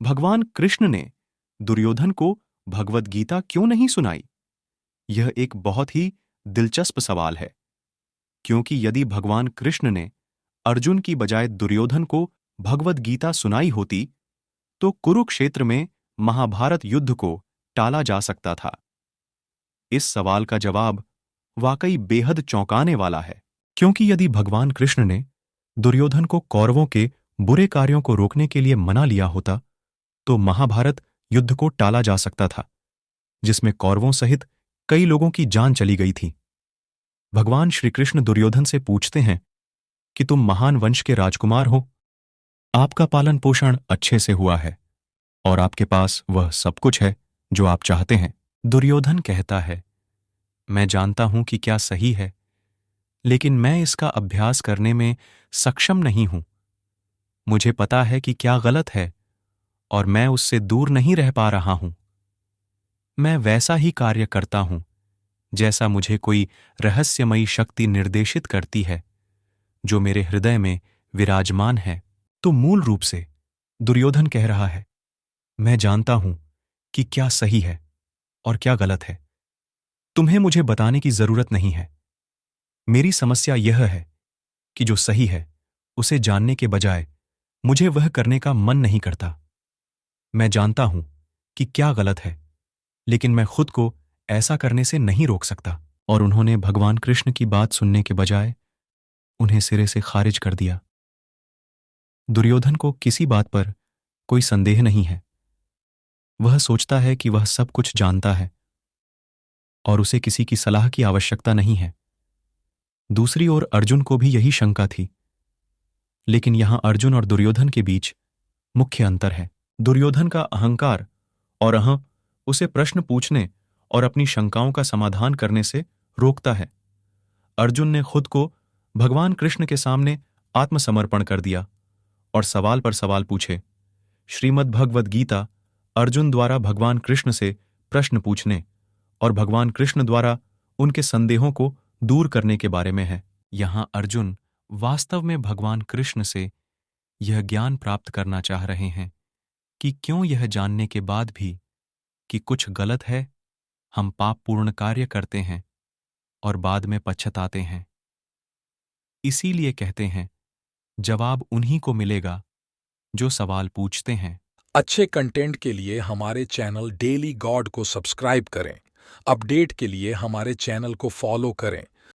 भगवान कृष्ण ने दुर्योधन को भगवद गीता क्यों नहीं सुनाई? यह एक बहुत ही दिलचस्प सवाल है, क्योंकि यदि भगवान कृष्ण ने अर्जुन की बजाय दुर्योधन को भगवद गीता सुनाई होती, तो कुरुक्षेत्र में महाभारत युद्ध को टाला जा सकता था। इस सवाल का जवाब वाकई बेहद चौंकाने वाला है, क्योंकि यदि भगवान कृष्ण ने दुर्योधन को कौरवों के बुरे कार्यों को रोकने के लिए मना लिया होता, तो महाभारत युद्ध को टाला जा सकता था, जिसमें कौरवों सहित कई लोगों की जान चली गई थी। भगवान श्री कृष्ण दुर्योधन से पूछते हैं कि तुम महान वंश के राजकुमार हो, आपका पालन पोषण अच्छे से हुआ है और आपके पास वह सब कुछ है जो आप चाहते हैं। दुर्योधन कहता है, मैं जानता हूं कि क्या सही है, लेकिन मैं इसका अभ्यास करने में सक्षम नहीं हूं। मुझे पता है कि क्या गलत है और मैं उससे दूर नहीं रह पा रहा हूं। मैं वैसा ही कार्य करता हूं जैसा मुझे कोई रहस्यमयी शक्ति निर्देशित करती है, जो मेरे हृदय में विराजमान है। तो मूल रूप से दुर्योधन कह रहा है, मैं जानता हूं कि क्या सही है और क्या गलत है। तुम्हें मुझे बताने की जरूरत नहीं है। मेरी समस्या यह है कि जो सही है उसे जानने के बजाय मुझे वह करने का मन नहीं करता। मैं जानता हूं कि क्या गलत है, लेकिन मैं खुद को ऐसा करने से नहीं रोक सकता। और उन्होंने भगवान कृष्ण की बात सुनने के बजाय उन्हें सिरे से खारिज कर दिया। दुर्योधन को किसी बात पर कोई संदेह नहीं है। वह सोचता है कि वह सब कुछ जानता है और उसे किसी की सलाह की आवश्यकता नहीं है। दूसरी ओर अर्जुन को भी यही शंका थी, लेकिन यहां अर्जुन और दुर्योधन के बीच मुख्य अंतर है। दुर्योधन का अहंकार और अहं उसे प्रश्न पूछने और अपनी शंकाओं का समाधान करने से रोकता है। अर्जुन ने खुद को भगवान कृष्ण के सामने आत्मसमर्पण कर दिया और सवाल पर सवाल पूछे। श्रीमद् भगवद गीता अर्जुन द्वारा भगवान कृष्ण से प्रश्न पूछने और भगवान कृष्ण द्वारा उनके संदेहों को दूर करने के बारे में है। यहां अर्जुन वास्तव में भगवान कृष्ण से यह ज्ञान प्राप्त करना चाह रहे हैं कि क्यों यह जानने के बाद भी कि कुछ गलत है, हम पापपूर्ण कार्य करते हैं और बाद में पछताते हैं। इसीलिए कहते हैं, जवाब उन्हीं को मिलेगा जो सवाल पूछते हैं। अच्छे कंटेंट के लिए हमारे चैनल डेली गॉड को सब्सक्राइब करें। अपडेट के लिए हमारे चैनल को फॉलो करें